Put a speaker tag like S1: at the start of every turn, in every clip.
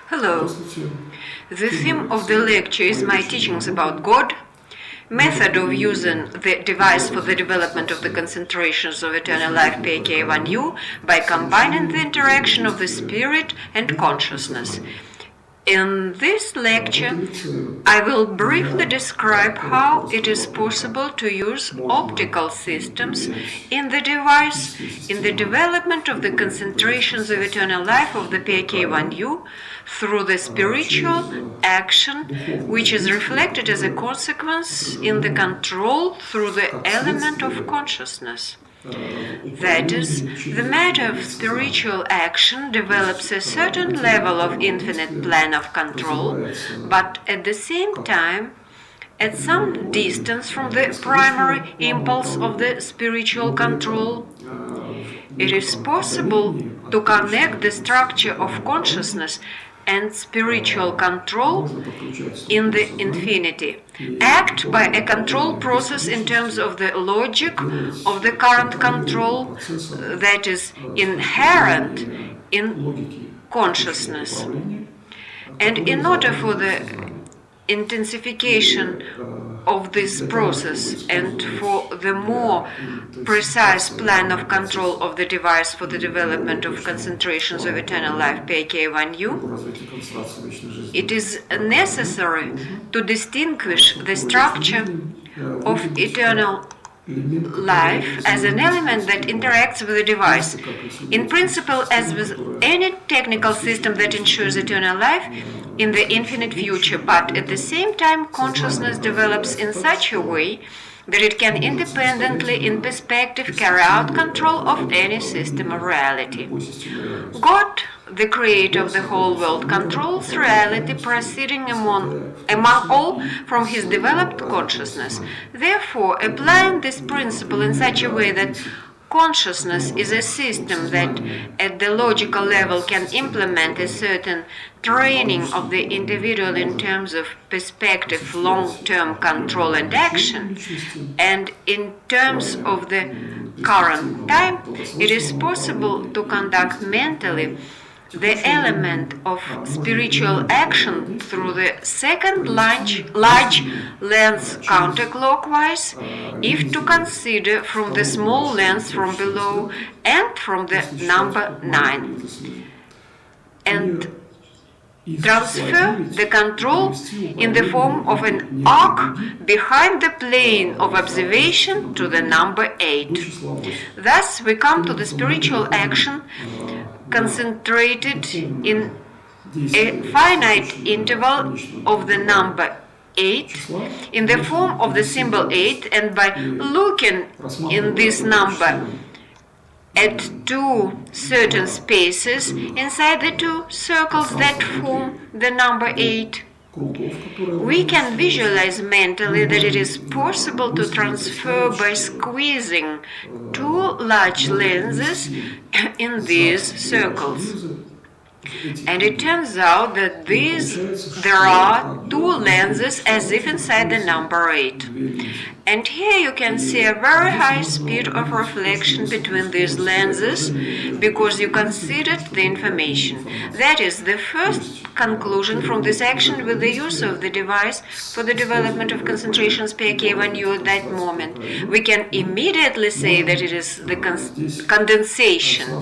S1: Hello. The theme of the lecture is my teachings about God, method of using the device for the development of the concentrations of eternal life PRK-1U by combining the interaction of the spirit and consciousness. In this lecture, I will briefly describe how it is possible to use optical systems in the device in the development of the concentrations of eternal life of the PRK-1U through the spiritual action, which is reflected as a consequence in the control through the element of consciousness. That is, the matter of spiritual action develops a certain level of infinite plan of control, but at the same time, at some distance from the primary impulse of the spiritual control. It is possible to connect the structure of consciousness and spiritual control in the infinity, act by a control process in terms of the logic of the current control that is inherent in consciousness. And in order for the intensification of this process and for the more precise plan of control of the device for the development of concentrations of eternal life PRK-1U, it is necessary to distinguish the structure of eternal life as an element that interacts with the device, in principle as with any technical system that ensures eternal life in the infinite future, but at the same time consciousness develops in such a way that it can independently, in perspective, carry out control of any system of reality. God, the creator of the whole world, controls reality proceeding among all from his developed consciousness. Therefore, applying this principle in such a way that consciousness is a system that, at the logical level, can implement a certain training of the individual in terms of perspective, long-term control and action, and in terms of the current time, it is possible to conduct mentally the element of spiritual action through the second large lens counterclockwise, if to consider from the small lens from below and from the number 9, and transfer the control in the form of an arc behind the plane of observation to the number 8. Thus, we come to the spiritual action concentrated in a finite interval of the number 8 in the form of the symbol 8, and by looking in this number at two certain spaces inside the two circles that form the number 8, we can visualize mentally that it is possible to transfer by squeezing two large lenses in these circles. And it turns out that there are two lenses as if inside the number 8. And here you can see a very high speed of reflection between these lenses because you considered the information. That is the first conclusion from this action with the use of the device for the development of concentrations PRK-1U at that moment. We can immediately say that it is the condensation,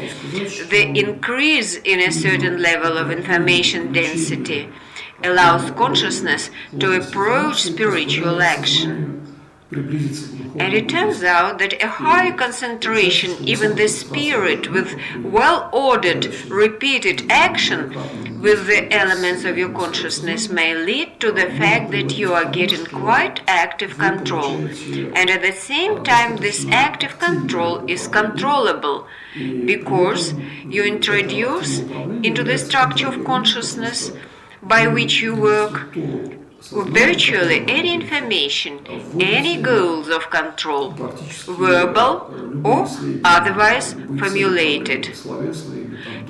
S1: the increase in a certain level of information density allows consciousness to approach spiritual action. And it turns out that a high concentration, even the spirit with well-ordered, repeated action with the elements of your consciousness may lead to the fact that you are getting quite active control. And at the same time, this active control is controllable because you introduce into the structure of consciousness by which you work virtually any information, any goals of control, verbal or otherwise formulated.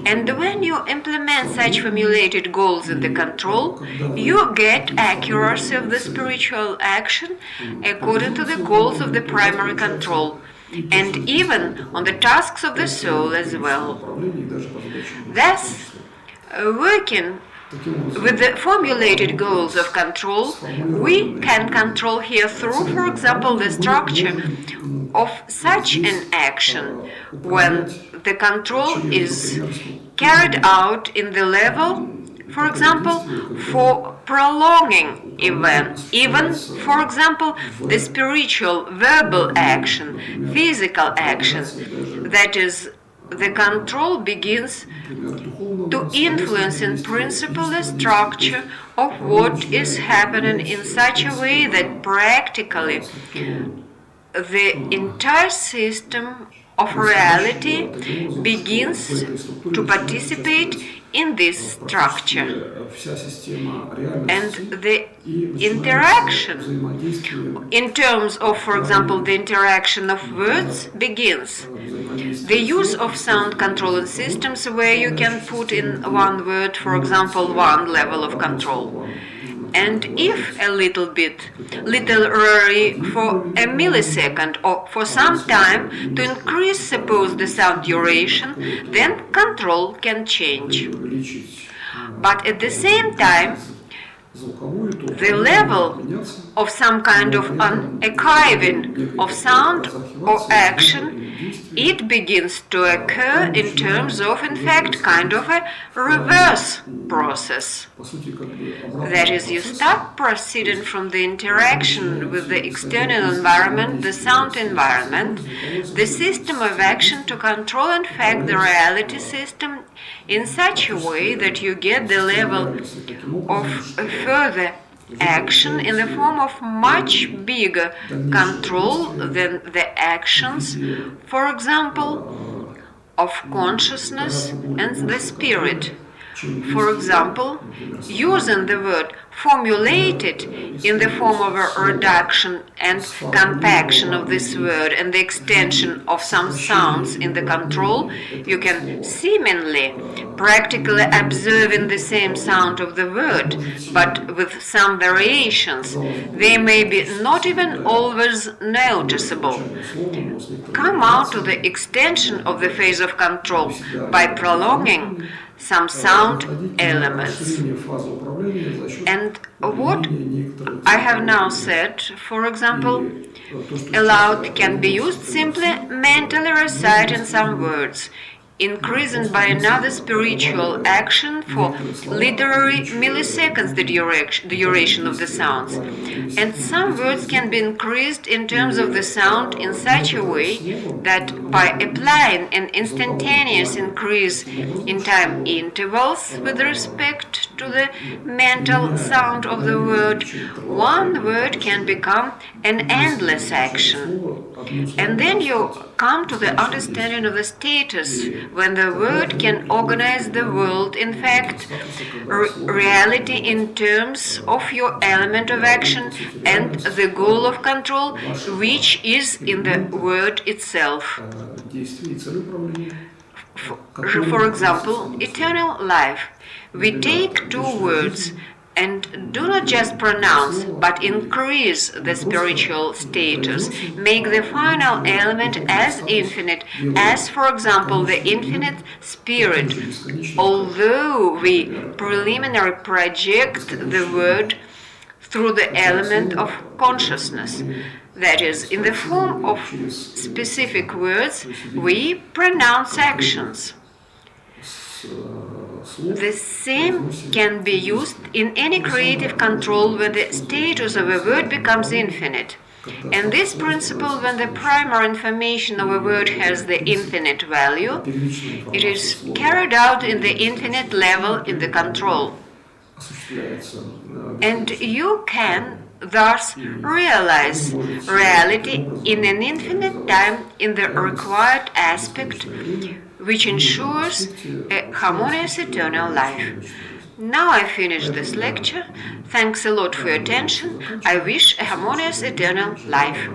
S1: And when you implement such formulated goals in the control, you get accuracy of the spiritual action according to the goals of the primary control, and even on the tasks of the soul as well. Thus, working With the formulated goals of control, we can control here through, for example, the structure of such an action when the control is carried out in the level, for example, for prolonging even, for example, the spiritual verbal action, physical action, that is, the control begins to influence in principle the structure of what is happening in such a way that practically the entire system of reality begins to participate in this structure. And the interaction, in terms of, for example, the interaction of words, begins. The use of sound controlling systems where you can put in one word, for example, one level of control. And if a little bit, literally for a millisecond or for some time, to increase, suppose, the sound duration, then control can change. But at the same time, the level of some kind of an archiving of sound or action, it begins to occur in terms of, in fact, kind of a reverse process. That is, you start proceeding from the interaction with the external environment, the sound environment, the system of action to control, in fact, the reality system in such a way that you get the level of further action in the form of much bigger control than the actions, for example, of consciousness and the spirit. For example, using the word formulated in the form of a reduction and compaction of this word and the extension of some sounds in the control, you can seemingly practically observing the same sound of the word, but with some variations. They may be not even always noticeable. Come out to the extension of the phase of control by prolonging some sound elements. And what I have now said, for example, aloud can be used simply mentally reciting some words, increasing by another spiritual action for literary milliseconds the duration of the sounds. And some words can be increased in terms of the sound in such a way that by applying an instantaneous increase in time intervals with respect to the mental sound of the word, one word can become an endless action. And then you come to the understanding of the status when the word can organize the world, in fact, reality in terms of your element of action and the goal of control, which is in the word itself. For example, eternal life. We take two words and do not just pronounce, but increase the spiritual status, make the final element as infinite as, for example, the infinite spirit, although we preliminarily project the word through the element of consciousness. That is, in the form of specific words, we pronounce actions. The same can be used in any creative control when the status of a word becomes infinite. And this principle, when the primary information of a word has the infinite value, it is carried out in the infinite level in the control. And you can thus realize reality in an infinite time in the required aspect, which ensures a harmonious eternal life. Now I finish this lecture. Thanks a lot for your attention. I wish a harmonious eternal life.